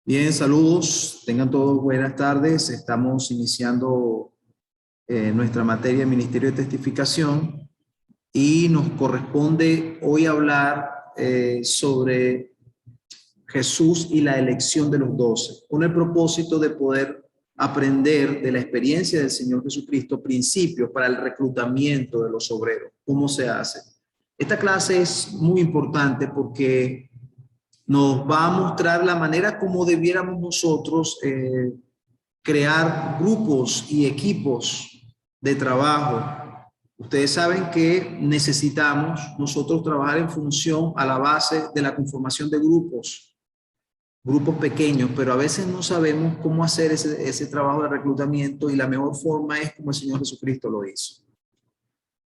Bien, saludos, tengan todos buenas tardes. Estamos iniciando nuestra materia de Ministerio de Testificación y nos corresponde hoy hablar sobre Jesús y la elección de los 12, con el propósito de poder aprender de la experiencia del Señor Jesucristo principios para el reclutamiento de los obreros. ¿Cómo se hace? Esta clase es muy importante porque nos va a mostrar la manera como debiéramos nosotros crear grupos y equipos de trabajo. Ustedes saben que necesitamos nosotros trabajar en función a la base de la conformación de grupos pequeños, pero a veces no sabemos cómo hacer ese trabajo de reclutamiento y la mejor forma es como el Señor Jesucristo lo hizo.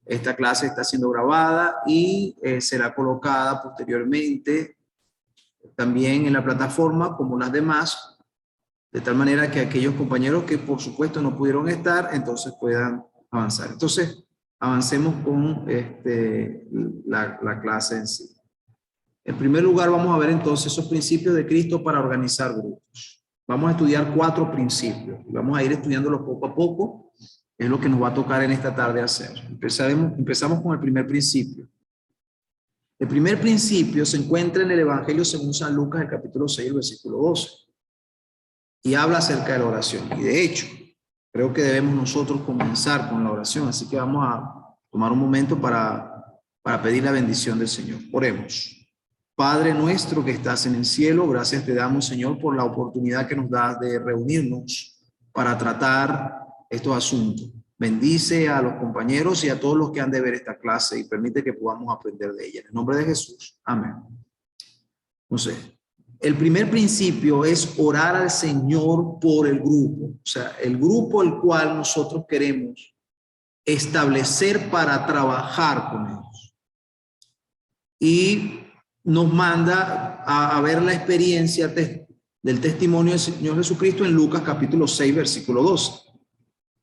Esta clase está siendo grabada y será colocada posteriormente también en la plataforma como las demás, de tal manera que aquellos compañeros que por supuesto no pudieron estar, entonces puedan avanzar. Entonces, avancemos con la clase en sí. En primer lugar, vamos a ver entonces esos principios de Cristo para organizar grupos. Vamos a estudiar 4 principios. Vamos a ir estudiándolos poco a poco. Es lo que nos va a tocar en esta tarde hacer. Empezamos con el primer principio. El primer principio se encuentra en el Evangelio según San Lucas, el capítulo 6, versículo 12. Y habla acerca de la oración. Y de hecho, creo que debemos nosotros comenzar con la oración. Así que vamos a tomar un momento para pedir la bendición del Señor. Oremos. Padre nuestro que estás en el cielo, gracias te damos, Señor, por la oportunidad que nos das de reunirnos para tratar estos asuntos. Bendice a los compañeros y a todos los que han de ver esta clase y permite que podamos aprender de ella. En el nombre de Jesús. Amén. Entonces, el primer principio es orar al Señor por el grupo. O sea, el grupo el cual nosotros queremos establecer para trabajar con ellos. Y nos manda a ver la experiencia del testimonio del Señor Jesucristo en Lucas capítulo 6, versículo 12.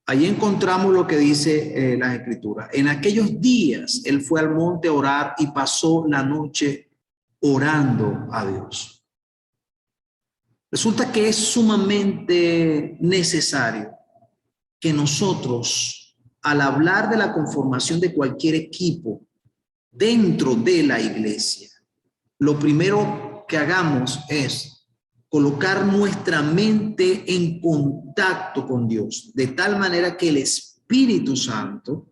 Allí encontramos lo que dice las Escrituras. En aquellos días él fue al monte a orar y pasó la noche orando a Dios. Resulta que es sumamente necesario que nosotros, al hablar de la conformación de cualquier equipo dentro de la iglesia, lo primero que hagamos es colocar nuestra mente en contacto con Dios, de tal manera que el Espíritu Santo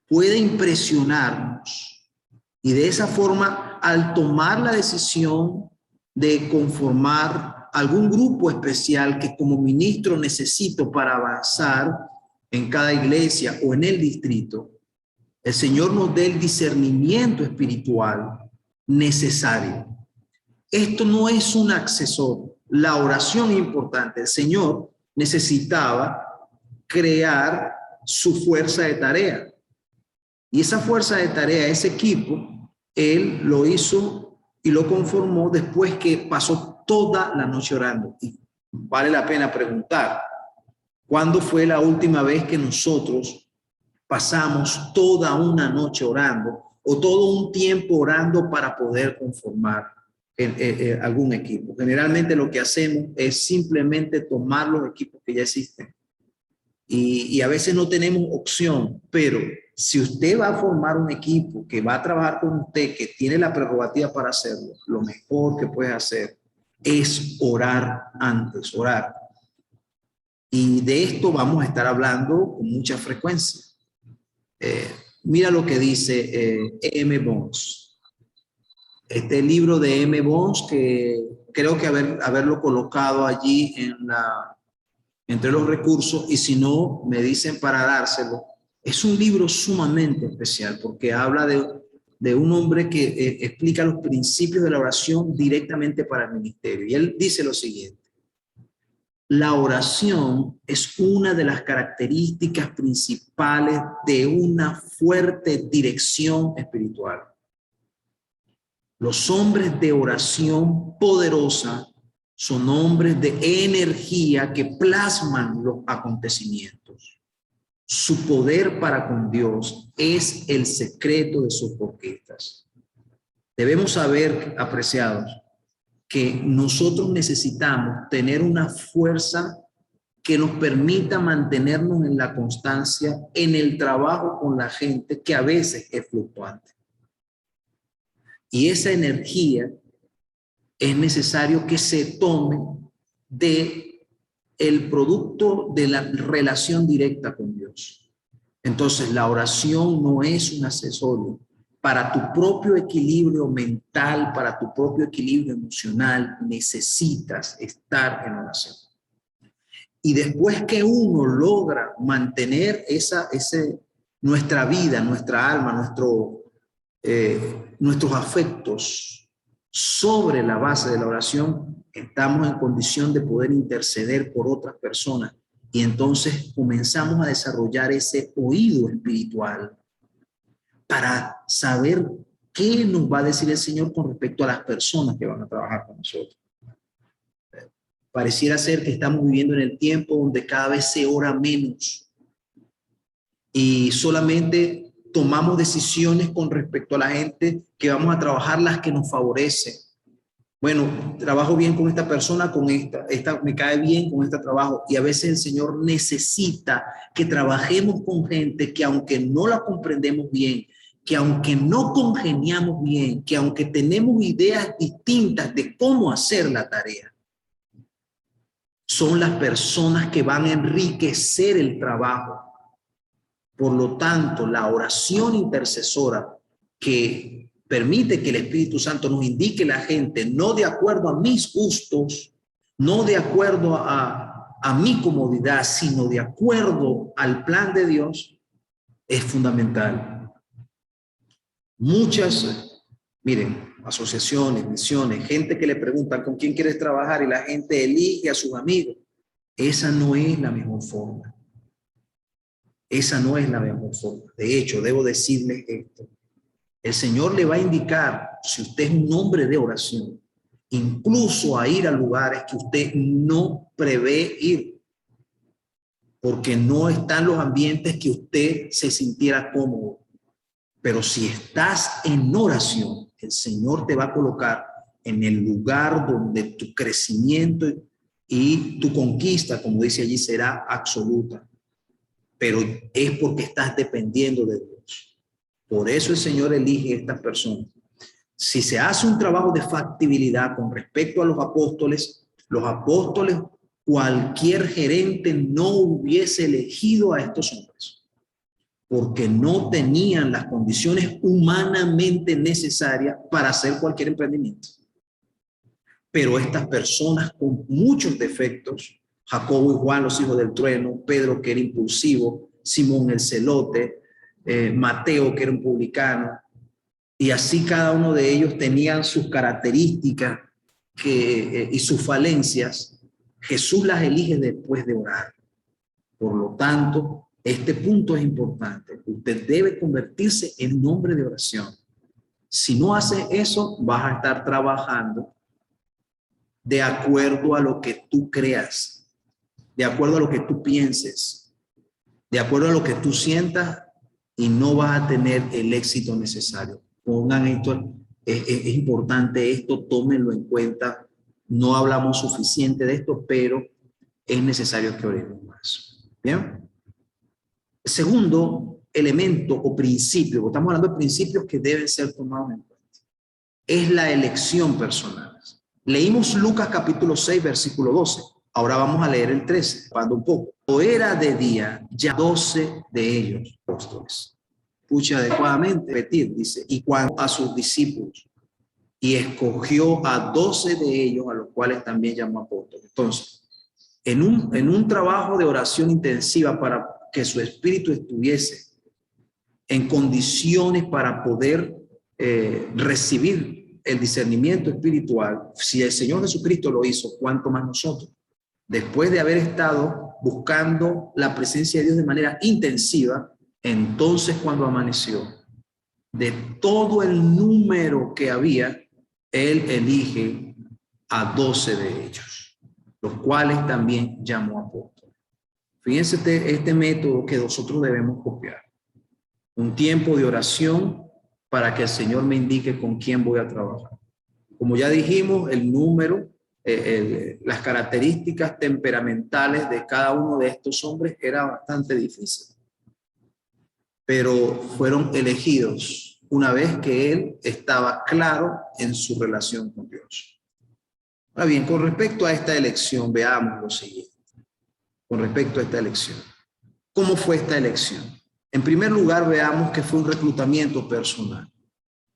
puede impresionarnos. Y de esa forma, al tomar la decisión de conformar algún grupo especial que como ministro necesito para avanzar en cada iglesia o en el distrito, el Señor nos dé el discernimiento espiritual necesario. Esto no es un accesorio. La oración es importante. El Señor necesitaba crear su fuerza de tarea. Y esa fuerza de tarea, ese equipo, Él lo hizo y lo conformó después que pasó toda la noche orando. Y vale la pena preguntar, ¿cuándo fue la última vez que nosotros pasamos toda una noche orando o todo un tiempo orando para poder conformar algún equipo? Generalmente lo que hacemos es simplemente tomar los equipos que ya existen y a veces no tenemos opción, pero si usted va a formar un equipo que va a trabajar con usted, que tiene la prerrogativa para hacerlo, lo mejor que puede hacer es orar antes, orar. Y de esto vamos a estar hablando con mucha frecuencia. Mira lo que dice M. Bones. Este libro de M. Bones, que creo que haberlo colocado allí entre los recursos, y si no, me dicen para dárselo. Es un libro sumamente especial porque habla de un hombre que explica los principios de la oración directamente para el ministerio. Y él dice lo siguiente. La oración es una de las características principales de una fuerte dirección espiritual. Los hombres de oración poderosa son hombres de energía que plasman los acontecimientos. Su poder para con Dios es el secreto de sus conquistas. Debemos saber, apreciados, que nosotros necesitamos tener una fuerza que nos permita mantenernos en la constancia en el trabajo con la gente, que a veces es fluctuante. Y esa energía es necesario que se tome de el producto de la relación directa con Dios. Entonces, la oración no es un accesorio. Para tu propio equilibrio mental, para tu propio equilibrio emocional, necesitas estar en oración. Y después que uno logra mantener nuestra vida, nuestra alma, nuestros afectos sobre la base de la oración, estamos en condición de poder interceder por otras personas. Y entonces comenzamos a desarrollar ese oído espiritual para saber qué nos va a decir el Señor con respecto a las personas que van a trabajar con nosotros. Pareciera ser que estamos viviendo en el tiempo donde cada vez se ora menos y solamente tomamos decisiones con respecto a la gente que vamos a trabajar, las que nos favorecen. Bueno, trabajo bien con esta persona, con esta me cae bien con este trabajo. Y a veces el Señor necesita que trabajemos con gente que, aunque no la comprendemos bien, que aunque no congeniamos bien, que aunque tenemos ideas distintas de cómo hacer la tarea, son las personas que van a enriquecer el trabajo. Por lo tanto, la oración intercesora que permite que el Espíritu Santo nos indique la gente, no de acuerdo a mis gustos, no de acuerdo a mi comodidad, sino de acuerdo al plan de Dios, es fundamental. Muchas, miren, asociaciones, misiones, gente que le preguntan con quién quieres trabajar y la gente elige a sus amigos. Esa no es la mejor forma. Esa no es la mejor forma. De hecho, debo decirles esto. El Señor le va a indicar, si usted es un hombre de oración, incluso a ir a lugares que usted no prevé ir, porque no están los ambientes que usted se sintiera cómodo. Pero si estás en oración, el Señor te va a colocar en el lugar donde tu crecimiento y tu conquista, como dice allí, será absoluta. Pero es porque estás dependiendo de Dios. Por eso el Señor elige a estas personas. Si se hace un trabajo de factibilidad con respecto a los apóstoles, cualquier gerente no hubiese elegido a estos hombres, porque no tenían las condiciones humanamente necesarias para hacer cualquier emprendimiento. Pero estas personas con muchos defectos, Jacobo y Juan, los hijos del trueno, Pedro, que era impulsivo, Simón el celote, Mateo, que era un publicano, y así cada uno de ellos tenían sus características y sus falencias. Jesús las elige después de orar. Por lo tanto, este punto es importante. Usted debe convertirse en un hombre de oración. Si no hace eso, vas a estar trabajando de acuerdo a lo que tú creas, de acuerdo a lo que tú pienses, de acuerdo a lo que tú sientas, y no vas a tener el éxito necesario. Pongan esto, es importante esto, tómenlo en cuenta. No hablamos suficiente de esto, pero es necesario que oremos más. ¿Bien? El segundo elemento o principio, estamos hablando de principios que deben ser tomados en cuenta, es la elección personal. Leímos Lucas capítulo 6, versículo 12. Ahora vamos a leer el 13, cuando un poco. O era de día, ya 12 de ellos, apóstoles. Escucha adecuadamente, repetir, dice, y cuando a sus discípulos, y escogió a 12 de ellos, a los cuales también llamó apóstoles. Entonces, en un trabajo de oración intensiva para que su espíritu estuviese en condiciones para poder recibir el discernimiento espiritual, si el Señor Jesucristo lo hizo, ¿cuánto más nosotros? Después de haber estado buscando la presencia de Dios de manera intensiva, entonces cuando amaneció, de todo el número que había, Él elige a 12 de ellos, los cuales también llamó apóstoles. Fíjense este método que nosotros debemos copiar. Un tiempo de oración para que el Señor me indique con quién voy a trabajar. Como ya dijimos, el número, las características temperamentales de cada uno de estos hombres era bastante difícil. Pero fueron elegidos una vez que él estaba claro en su relación con Dios. Ahora bien, con respecto a esta elección, veamos lo siguiente. Con respecto a esta elección. ¿Cómo fue esta elección? En primer lugar, veamos que fue un reclutamiento personal.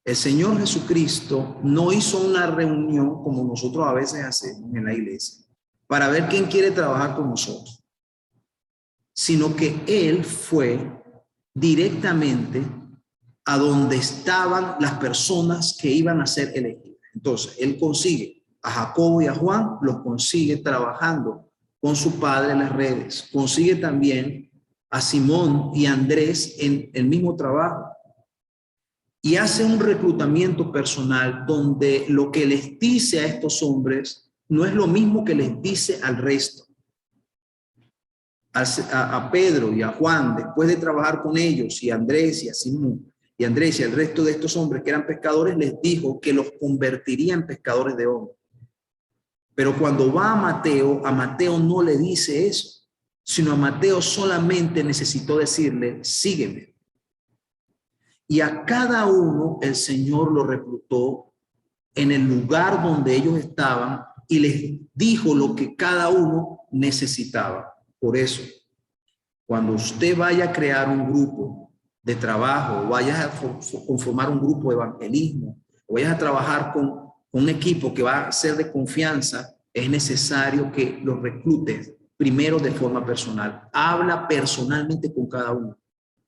El Señor Jesucristo no hizo una reunión como nosotros a veces hacemos en la iglesia para ver quién quiere trabajar con nosotros, sino que Él fue directamente a donde estaban las personas que iban a ser elegidas. Entonces, Él consigue a Jacobo y a Juan, los consigue trabajando con su padre en las redes, consigue también a Simón y a Andrés en el mismo trabajo y hace un reclutamiento personal donde lo que les dice a estos hombres no es lo mismo que les dice al resto. A Pedro y a Juan, después de trabajar con ellos, y a Andrés y a Simón, y a Andrés y al resto de estos hombres que eran pescadores, les dijo que los convertiría en pescadores de hombres. Pero cuando va a Mateo no le dice eso, sino a Mateo solamente necesitó decirle, sígueme. Y a cada uno el Señor lo reclutó en el lugar donde ellos estaban y les dijo lo que cada uno necesitaba. Por eso, cuando usted vaya a crear un grupo de trabajo, o vayas a conformar un grupo de evangelismo, o vayas a trabajar con un equipo que va a ser de confianza, es necesario que los reclutes primero de forma personal. Habla personalmente con cada uno.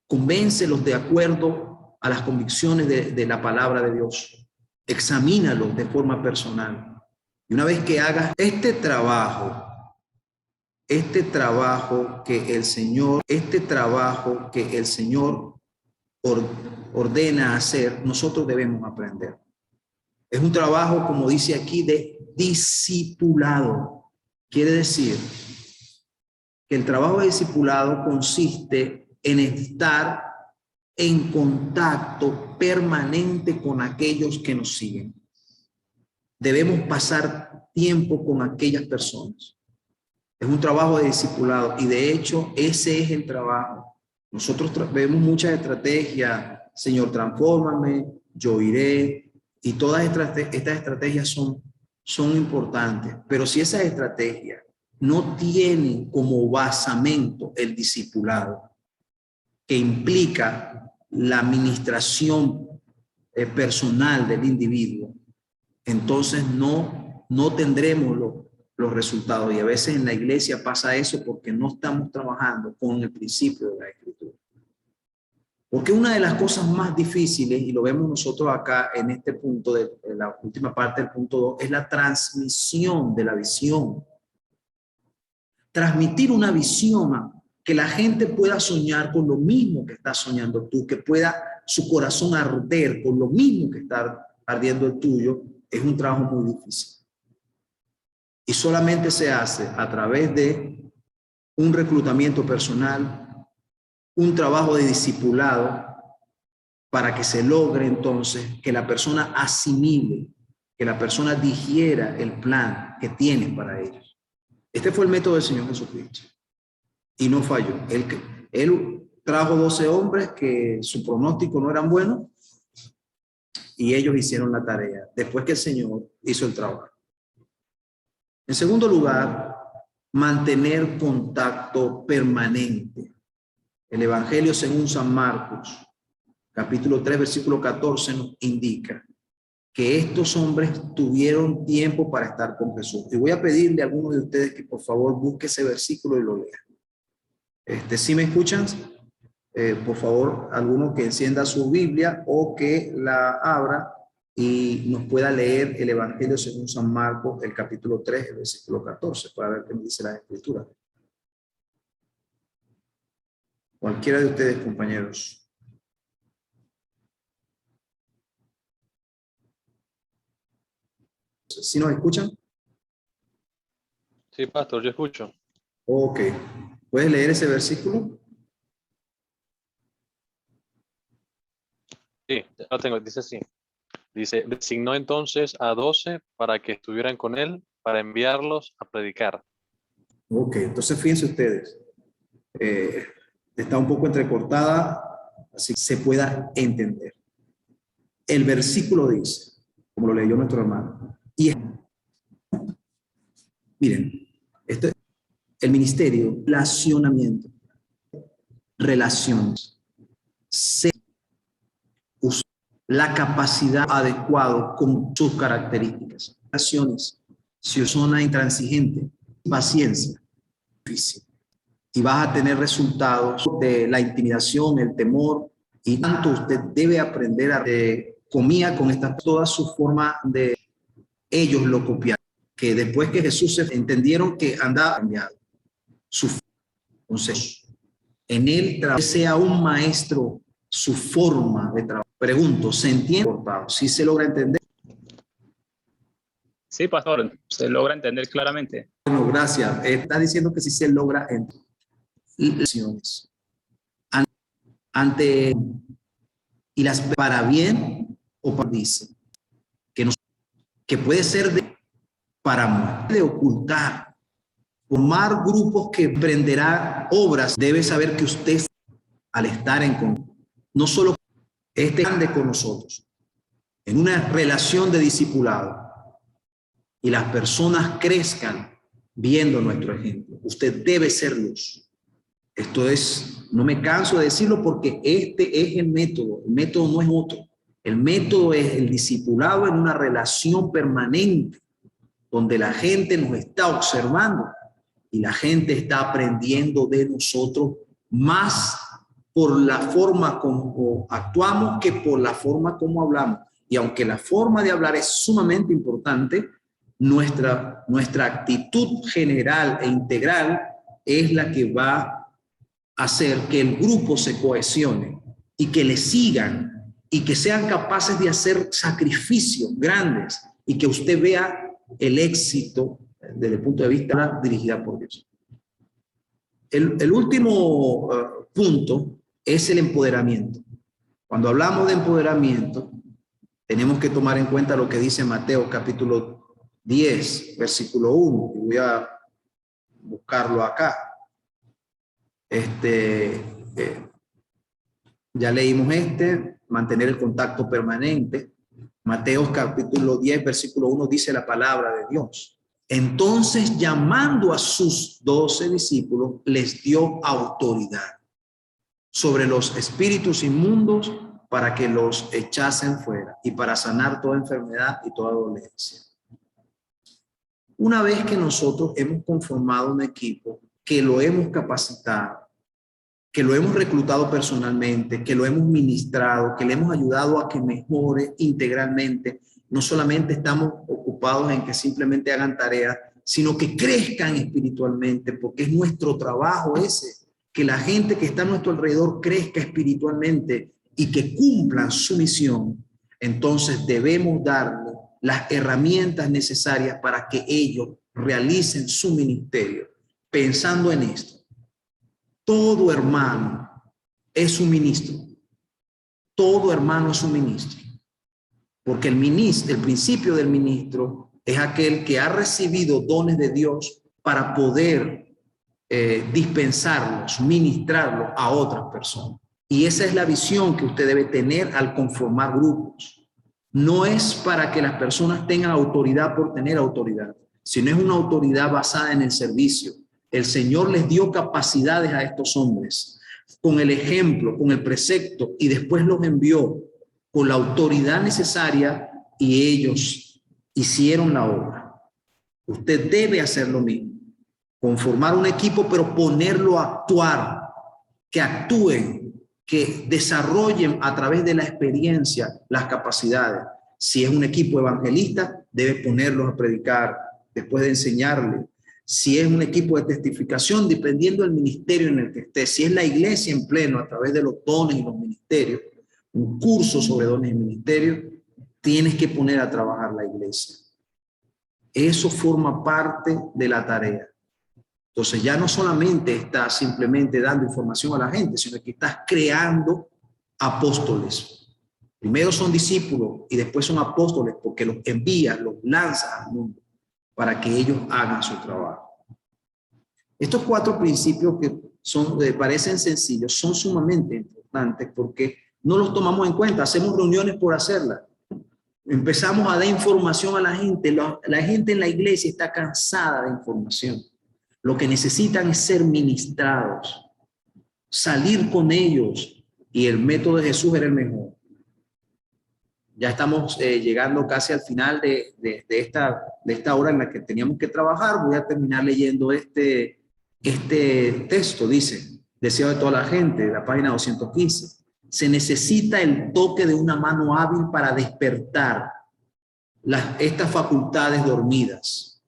Convéncelos de acuerdo a las convicciones de la palabra de Dios. Examínalos de forma personal. Y una vez que hagas este trabajo que el Señor ordena hacer, nosotros debemos aprender. Es un trabajo, como dice aquí, de discipulado. Quiere decir que el trabajo de discipulado consiste en estar en contacto permanente con aquellos que nos siguen. Debemos pasar tiempo con aquellas personas. Es un trabajo de discipulado y de hecho ese es el trabajo. Nosotros vemos muchas estrategias, Señor, transfórmame, yo iré, y todas estas estrategias son importantes, pero si esas estrategias no tienen como basamento el discipulado, que implica la administración personal del individuo, entonces no tendremos los resultados. Y a veces en la iglesia pasa eso porque no estamos trabajando con el principio de la Escritura. Porque una de las cosas más difíciles, y lo vemos nosotros acá en este punto, de la última parte del punto 2, es la transmisión de la visión. Transmitir una visión, que la gente pueda soñar con lo mismo que estás soñando tú, que pueda su corazón arder con lo mismo que está ardiendo el tuyo, es un trabajo muy difícil. Y solamente se hace a través de un reclutamiento personal, un trabajo de discipulado, para que se logre entonces que la persona asimile, que la persona digiera el plan que tiene para ellos. Este fue el método del Señor Jesucristo. Y no falló. Él trajo 12 hombres que su pronóstico no eran buenos y ellos hicieron la tarea después que el Señor hizo el trabajo. En segundo lugar, mantener contacto permanente. El Evangelio según San Marcos, capítulo 3, versículo 14, nos indica que estos hombres tuvieron tiempo para estar con Jesús. Y voy a pedirle a algunos de ustedes que por favor busque ese versículo y lo lea. ¿Sí me escuchan? Por favor, alguno que encienda su Biblia o que la abra y nos pueda leer el Evangelio según San Marcos, el capítulo 3, el versículo 14, para ver qué me dice la Escritura. Cualquiera de ustedes, compañeros. ¿Sí nos escuchan? Sí, pastor, yo escucho. Ok. ¿Puedes leer ese versículo? Sí, lo tengo, dice así. Dice, designó entonces a 12 para que estuvieran con él, para enviarlos a predicar. Ok, entonces fíjense ustedes, está un poco entrecortada, así que se pueda entender. El versículo dice, como lo leyó nuestro hermano, y miren, el ministerio, relacionamiento, relaciones, la capacidad adecuada con sus características, relaciones, si es una intransigente, paciencia, difícil, y vas a tener resultados de la intimidación, el temor, y tanto usted debe aprender a comía con esta toda su forma de ellos lo copiaron, que después que Jesús se entendieron que andaba cambiado su entonces en él sea un maestro su forma de trabajo. Pregunto, ¿se entiende? ¿Sí se logra entender? Sí, pastor, se logra entender claramente. Bueno, gracias. Está diciendo que sí se logra entender. Ante y las para bien o para dice que puede ser para de ocultar, formar grupos que emprenderá obras. Debe saber que usted al estar no solo grande con nosotros en una relación de discipulado y las personas crezcan viendo nuestro ejemplo. Usted debe ser luz. Esto es, no me canso de decirlo porque este es el método no es otro. El método es el discipulado en una relación permanente donde la gente nos está observando y la gente está aprendiendo de nosotros más por la forma como actuamos que por la forma como hablamos. Y aunque la forma de hablar es sumamente importante, nuestra actitud general e integral es la que va a hacer que el grupo se cohesione y que le sigan y que sean capaces de hacer sacrificios grandes y que usted vea el éxito desde el punto de vista dirigida por Dios. El último punto es el empoderamiento. Cuando hablamos de empoderamiento, tenemos que tomar en cuenta lo que dice Mateo capítulo 10, versículo 1. Y voy a buscarlo acá. Ya leímos mantener el contacto permanente. Mateo capítulo 10, versículo 1 dice la palabra de Dios. Entonces, llamando a sus 12 discípulos, les dio autoridad sobre los espíritus inmundos para que los echasen fuera y para sanar toda enfermedad y toda dolencia. Una vez que nosotros hemos conformado un equipo, que lo hemos capacitado, que lo hemos reclutado personalmente, que lo hemos ministrado, que le hemos ayudado a que mejore integralmente, no solamente estamos ocupados en que simplemente hagan tareas, sino que crezcan espiritualmente, porque es nuestro trabajo ese, que la gente que está a nuestro alrededor crezca espiritualmente y que cumplan su misión. Entonces debemos darle las herramientas necesarias para que ellos realicen su ministerio, pensando en esto. Todo hermano es un ministro. Todo hermano es un ministro. Porque el principio del ministro es aquel que ha recibido dones de Dios para poder dispensarlos, ministrarlos a otras personas. Y esa es la visión que usted debe tener al conformar grupos. No es para que las personas tengan autoridad por tener autoridad, sino es una autoridad basada en el servicio. El Señor les dio capacidades a estos hombres con el ejemplo, con el precepto, y después los envió con la autoridad necesaria y ellos hicieron la obra. Usted debe hacer lo mismo, conformar un equipo, pero ponerlo a actuar, que actúen, que desarrollen a través de la experiencia las capacidades. Si es un equipo evangelista, debe ponerlos a predicar, después de enseñarle. Si es un equipo de testificación, dependiendo del ministerio en el que esté. Si es la iglesia en pleno, a través de los dones y los ministerios, un curso sobre dones y ministerios, tienes que poner a trabajar la iglesia. Eso forma parte de la tarea. Entonces ya no solamente estás simplemente dando información a la gente, sino que estás creando apóstoles. Primero son discípulos y después son apóstoles porque los envía, los lanza al mundo para que ellos hagan su trabajo. Estos 4 principios que parecen sencillos son sumamente importantes porque no los tomamos en cuenta. Hacemos reuniones por hacerlas. Empezamos a dar información a la gente. La gente en la iglesia está cansada de información. Lo que necesitan es ser ministrados, salir con ellos, y el método de Jesús era el mejor. Ya estamos llegando casi al final de esta hora en la que teníamos que trabajar. Voy a terminar leyendo este texto. Dice, deseo de toda la gente, de la página 215. Se necesita el toque de una mano hábil para despertar estas facultades dormidas.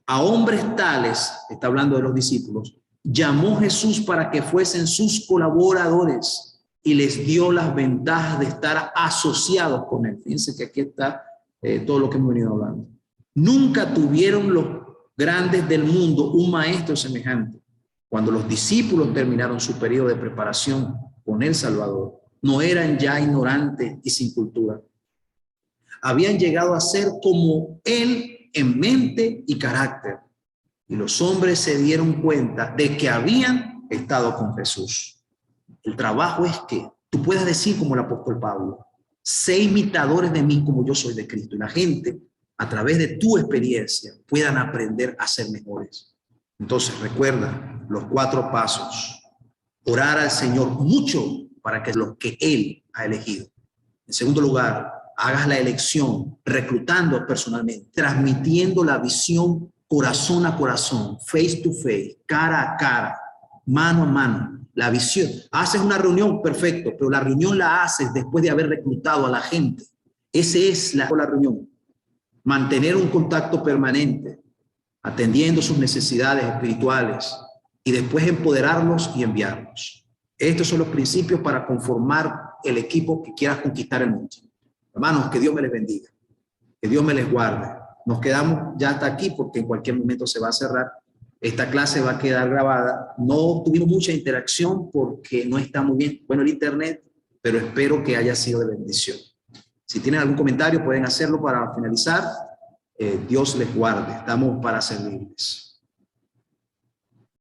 A hombres tales, está hablando de los discípulos, llamó Jesús para que fuesen sus colaboradores y les dio las ventajas de estar asociados con él. Fíjense que aquí está todo lo que hemos venido hablando. Nunca tuvieron los grandes del mundo un maestro semejante. Cuando los discípulos terminaron su periodo de preparación con el Salvador, no eran ya ignorantes y sin cultura. Habían llegado a ser como él en mente y carácter. Y los hombres se dieron cuenta de que habían estado con Jesús. El trabajo es que tú puedas decir como el apóstol Pablo, sé imitadores de mí como yo soy de Cristo. Y la gente, a través de tu experiencia, puedan aprender a ser mejores. Entonces, recuerda los 4 pasos. Orar al Señor mucho para que los que Él ha elegido. En segundo lugar, hagas la elección reclutando personalmente, transmitiendo la visión corazón a corazón, face to face, cara a cara, mano a mano. La visión. Haces una reunión, perfecto, pero la reunión la haces después de haber reclutado a la gente. Esa es la reunión. Mantener un contacto permanente, atendiendo sus necesidades espirituales y después empoderarlos y enviarlos. Estos son los principios para conformar el equipo que quieras conquistar el mundo. Hermanos, que Dios me les bendiga, que Dios me les guarde. Nos quedamos ya hasta aquí porque en cualquier momento se va a cerrar. Esta clase va a quedar grabada. No tuvimos mucha interacción porque no está muy bien, bueno, el internet, pero espero que haya sido de bendición. Si tienen algún comentario pueden hacerlo para finalizar. Dios les guarde. Estamos para servirles.